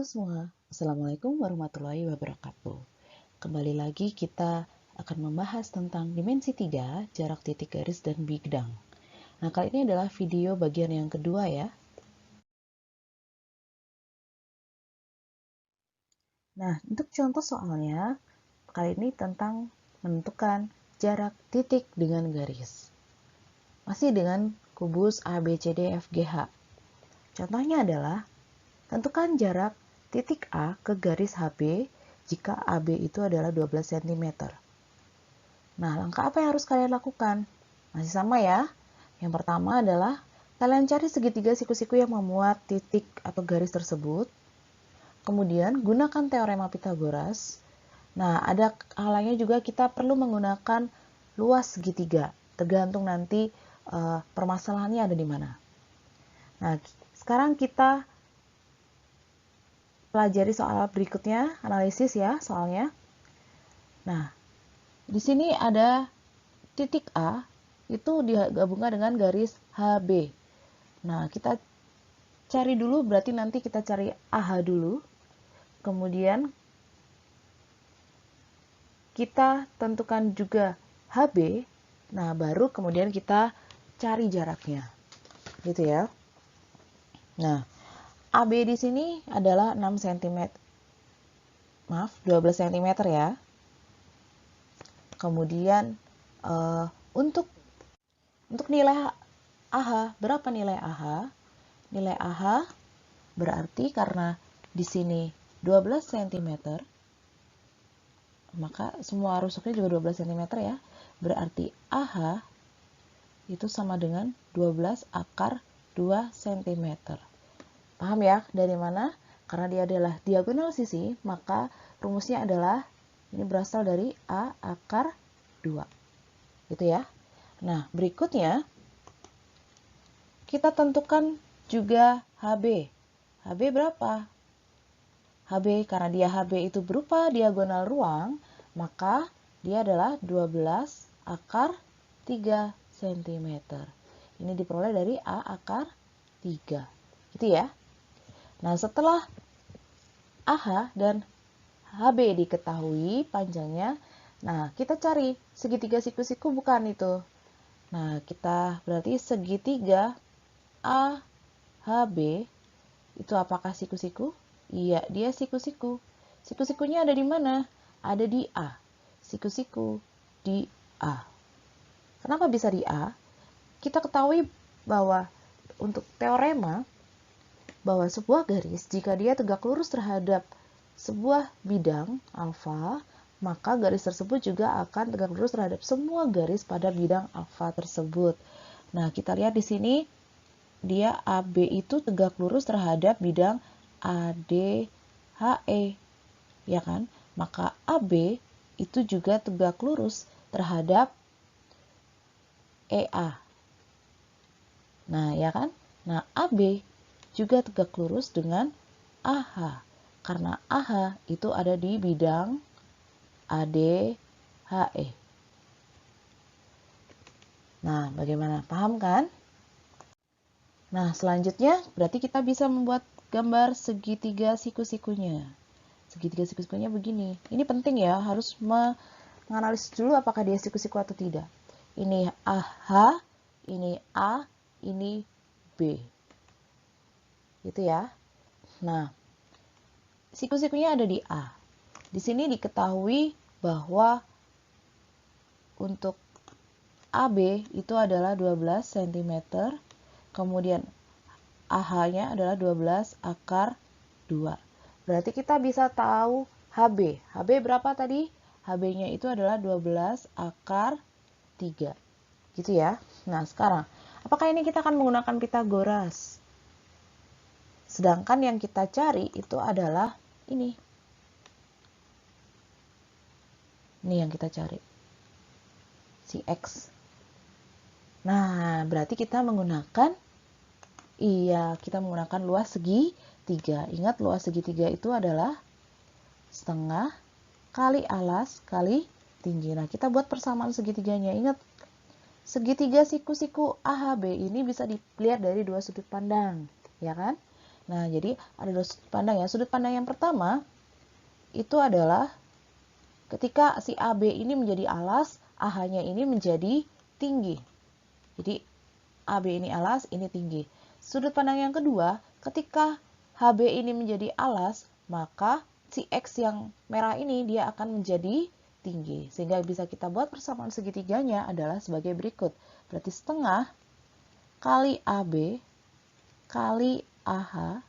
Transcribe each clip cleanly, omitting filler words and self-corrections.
semua, Assalamualaikum warahmatullahi wabarakatuh. Kembali lagi kita akan membahas tentang dimensi 3, jarak titik garis dan bidang. Nah, kali ini adalah video bagian yang kedua ya. Nah, untuk contoh soalnya, kali ini tentang menentukan jarak titik dengan garis. Masih dengan kubus ABCDFGH. Contohnya adalah, tentukan jarak titik A ke garis HB jika AB itu adalah 12 cm. Nah, langkah apa yang harus kalian lakukan? Masih sama ya. Yang pertama adalah kalian cari segitiga siku-siku yang memuat titik atau garis tersebut. Kemudian gunakan teorema Pythagoras. Nah, ada halnya juga kita perlu menggunakan luas segitiga, tergantung nanti permasalahannya ada di mana. Nah, sekarang kita pelajari soal berikutnya, analisis ya soalnya. Nah, di sini ada titik A, itu digabungkan dengan garis HB. Nah, kita cari dulu, berarti nanti kita cari AH dulu. Kemudian kita tentukan juga HB. Nah, baru kemudian kita cari jaraknya. Gitu ya. Nah, AB di sini adalah 6 cm. Maaf, 12 cm ya. Kemudian untuk nilai AH, berapa nilai AH? Nilai AH berarti karena di sini 12 cm, maka semua rusuknya juga 12 cm ya. Berarti AH itu sama dengan 12 akar 2 cm. Paham ya dari mana? Karena dia adalah diagonal sisi, maka rumusnya adalah ini berasal dari A akar 2. Gitu ya. Nah, berikutnya kita tentukan juga HB. HB berapa? HB, karena dia HB itu berupa diagonal ruang, maka dia adalah 12 akar 3 cm. Ini diperoleh dari A akar 3. Gitu ya. Nah, setelah AH dan HB diketahui panjangnya, nah kita cari segitiga siku-siku bukan itu. Nah, kita berarti segitiga AHB itu apakah siku-siku? Iya, dia siku-siku. Siku-sikunya ada di mana? Ada di A. Siku-siku di A. Kenapa bisa di A? Kita ketahui bahwa untuk teorema bahwa sebuah garis jika dia tegak lurus terhadap sebuah bidang alfa, maka garis tersebut juga akan tegak lurus terhadap semua garis pada bidang alfa tersebut. Nah, kita lihat di sini dia AB itu tegak lurus terhadap bidang ADHE, ya kan? Maka AB itu juga tegak lurus terhadap EA. Nah, ya kan? Nah, AB juga tegak lurus dengan AH. Karena AH itu ada di bidang ADHE. Nah, bagaimana? Paham kan? Nah, selanjutnya berarti kita bisa membuat gambar segitiga siku-sikunya. Segitiga siku-sikunya begini. Ini penting ya, harus menganalisis dulu apakah dia siku-siku atau tidak. Ini AH, ini A, ini B. Gitu ya. Nah, siku-sikunya ada di A. Di sini diketahui bahwa untuk AB itu adalah 12 cm, kemudian AH-nya adalah 12 akar 2. Berarti kita bisa tahu HB. HB berapa tadi? HB-nya itu adalah 12 akar 3. Gitu ya. Nah, sekarang, apakah ini kita akan menggunakan Pythagoras? Sedangkan yang kita cari itu adalah ini. Ini yang kita cari. Si X. Nah, berarti kita menggunakan kita menggunakan luas segitiga. Ingat, luas segitiga itu adalah setengah kali alas kali tinggi. Nah, kita buat persamaan segitiganya. Ingat, segitiga siku-siku AHB ini bisa dilihat dari dua sudut pandang, ya kan? Nah, jadi ada dua sudut pandang ya. Sudut pandang yang pertama itu adalah ketika si AB ini menjadi alas, AH-nya ini menjadi tinggi. Jadi AB ini alas, ini tinggi. Sudut pandang yang kedua, ketika HB ini menjadi alas, maka si X yang merah ini dia akan menjadi tinggi. Sehingga bisa kita buat persamaan segitiganya adalah sebagai berikut. Berarti setengah kali AB kali AH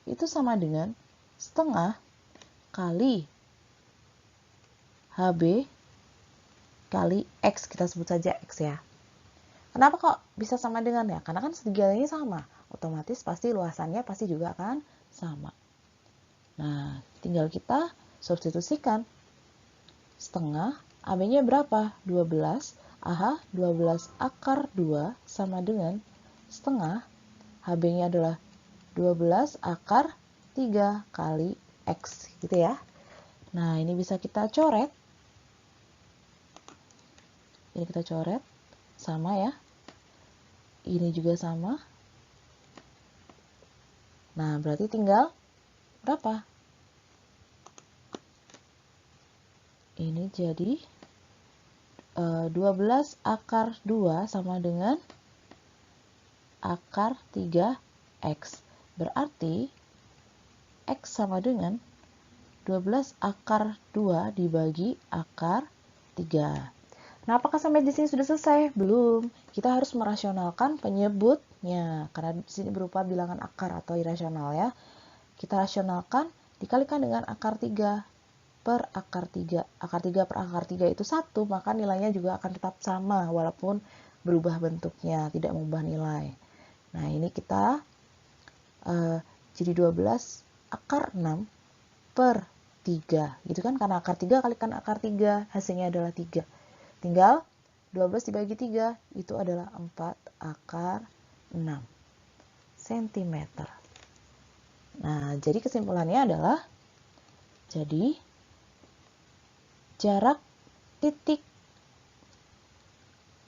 itu sama dengan setengah kali HB kali X. Kita sebut saja X ya. Kenapa kok bisa sama dengan ya? Karena kan segitiganya sama. Otomatis pasti luasannya pasti juga akan sama. Nah, tinggal kita substitusikan. Setengah, AB-nya berapa? 12. AH 12 akar 2 sama dengan setengah. HB-nya adalah 12 akar 3 kali X. Gitu ya. Nah, ini bisa kita coret. Ini kita coret. Sama ya. Ini juga sama. Nah, berarti tinggal berapa? Ini jadi 12 akar 2 sama dengan akar 3X. Berarti X sama dengan 12 akar 2 dibagi akar 3. Nah, apakah sampai di sini sudah selesai? Belum. Kita harus merasionalkan penyebutnya. Karena di sini berupa bilangan akar atau irasional ya. Kita rasionalkan dikalikan dengan akar 3 per akar 3. Akar 3 per akar 3 itu 1, maka nilainya juga akan tetap sama walaupun berubah bentuknya, tidak mengubah nilai. Nah, ini kita jadi 12 akar 6 per 3. Gitu kan, karena akar 3 kalikan akar 3, hasilnya adalah 3. Tinggal 12 dibagi 3, itu adalah 4 akar 6 cm. Nah, jadi kesimpulannya adalah, jadi jarak titik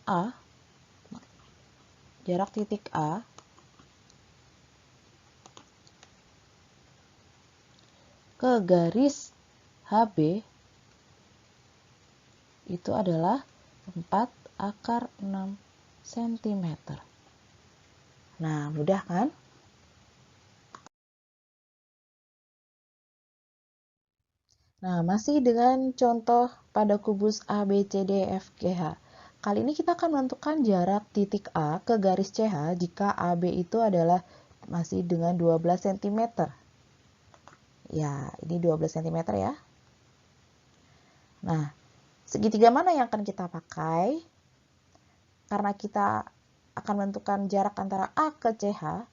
A ke garis HB itu adalah 4 akar 6 cm. Nah, mudah kan? Nah, masih dengan contoh pada kubus A, B, C, D, F, G, H. Kali ini kita akan menentukan jarak titik A ke garis CH jika AB itu adalah masih dengan 12 cm. Ya, ini 12 cm ya. Nah, segitiga mana yang akan kita pakai? Karena kita akan menentukan jarak antara A ke CH,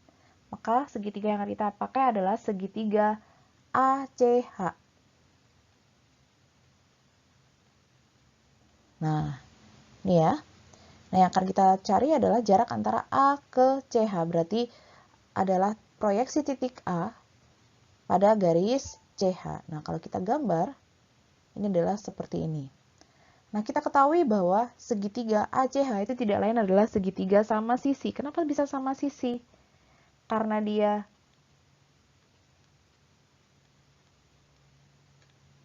maka segitiga yang akan kita pakai adalah segitiga ACH. Nah, ini ya. Nah, yang akan kita cari adalah jarak antara A ke CH. Berarti adalah proyeksi titik A pada garis CH. Nah, kalau kita gambar, ini adalah seperti ini. Nah, kita ketahui bahwa segitiga ACH itu tidak lain adalah segitiga sama sisi. Kenapa bisa sama sisi? Karena dia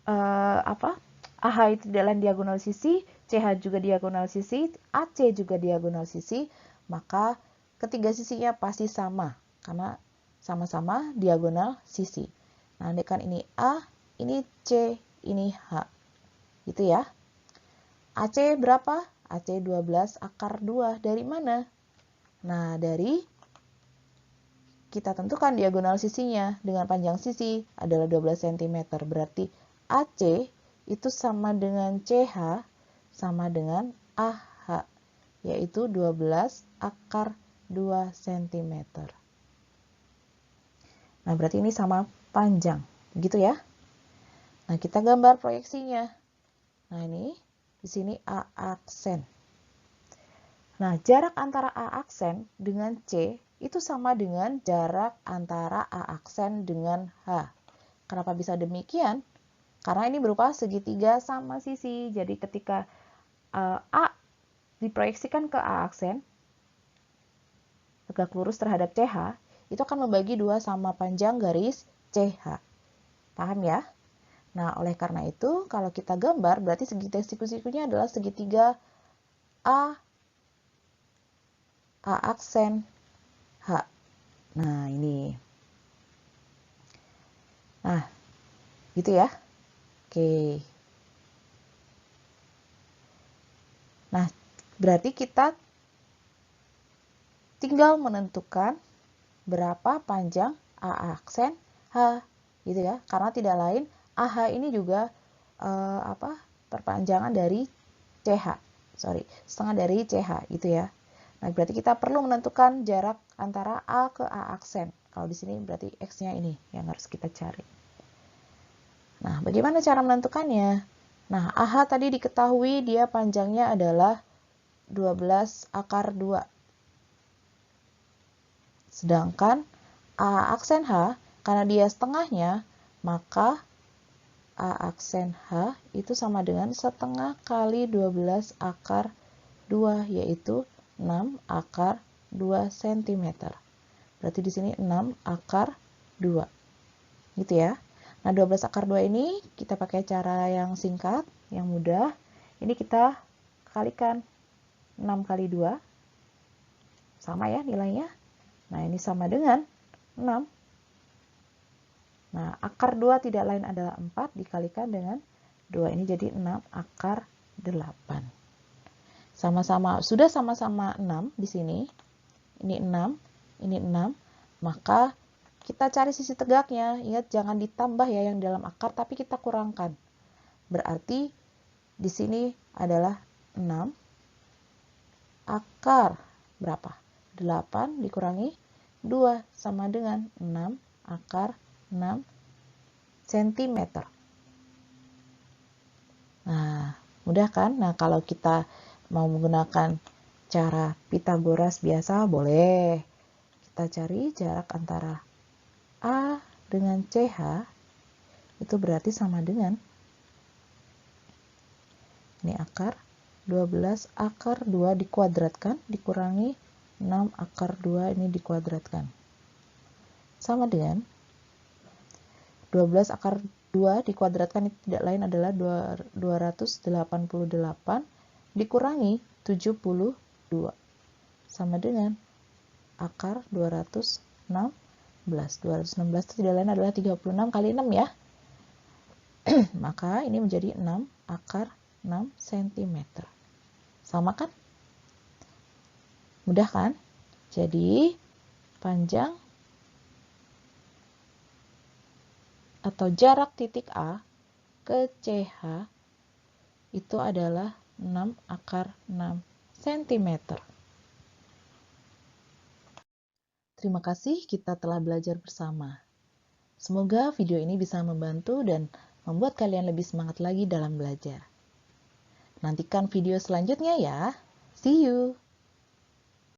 AH itu adalah diagonal sisi, CH juga diagonal sisi, AC juga diagonal sisi, maka ketiga sisinya pasti sama, karena sama-sama diagonal sisi. Nah, andaikan ini A, ini C, ini H. Gitu ya. AC berapa? AC 12 akar 2. Dari mana? Nah, dari kita tentukan diagonal sisinya dengan panjang sisi adalah 12 cm. Berarti AC itu sama dengan CH sama dengan AH, yaitu 12 akar 2 cm. Nah, berarti ini sama panjang, gitu ya. Nah, kita gambar proyeksinya. Nah, ini di sini A aksen. Nah, jarak antara A aksen dengan C itu sama dengan jarak antara A aksen dengan H. Kenapa bisa demikian? Karena ini berupa segitiga sama sisi. Jadi ketika A diproyeksikan ke A aksen, tegak lurus terhadap CH, itu akan membagi 2 sama panjang garis CH. Paham ya? Nah, oleh karena itu, kalau kita gambar, berarti segitiga siku-sikunya adalah segitiga A aksen H. Nah, ini. Nah, gitu ya. Oke. Nah, berarti kita tinggal menentukan berapa panjang A aksen H, gitu ya. Karena tidak lain, AH ini juga perpanjangan dari CH. Setengah dari CH, gitu ya. Nah, berarti kita perlu menentukan jarak antara A ke A aksen. Kalau di sini berarti X-nya ini yang harus kita cari. Nah, bagaimana cara menentukannya? Nah, AH tadi diketahui dia panjangnya adalah 12 akar 2. Sedangkan A aksen H, karena dia setengahnya, maka A aksen H itu sama dengan setengah kali 12 akar 2, yaitu 6 akar 2 cm. Berarti di sini 6 akar 2. Gitu ya. Nah, 12 akar 2 ini kita pakai cara yang singkat, yang mudah. Ini kita kalikan 6 kali 2. Sama ya nilainya. Nah, ini sama dengan 6. Nah, akar 2 tidak lain adalah 4 dikalikan dengan 2. Ini jadi 6 akar 8. Sudah sama-sama 6 di sini. Ini 6, ini 6. Maka kita cari sisi tegaknya. Ingat jangan ditambah ya yang dalam akar, tapi kita kurangkan. Berarti di sini adalah 6 akar berapa? 8 dikurangi 2 sama dengan 6 akar 6 cm. Nah, mudah kan? Nah, kalau kita mau menggunakan cara Pythagoras biasa, boleh. Kita cari jarak antara A dengan CH, itu berarti sama dengan, ini akar, 12 akar 2 dikuadratkan, dikurangi 6 akar 2 ini dikuadratkan. Sama dengan 12 akar 2 dikuadratkan itu tidak lain adalah 288 dikurangi 72. Sama dengan akar 216. 216 itu tidak lain adalah 36 kali 6 ya. Maka ini menjadi 6 akar 6 cm. Sama kan? Mudah kan? Jadi panjang atau jarak titik A ke CH itu adalah 6 akar 6 cm. Terima kasih kita telah belajar bersama. Semoga video ini bisa membantu dan membuat kalian lebih semangat lagi dalam belajar. Nantikan video selanjutnya ya. See you!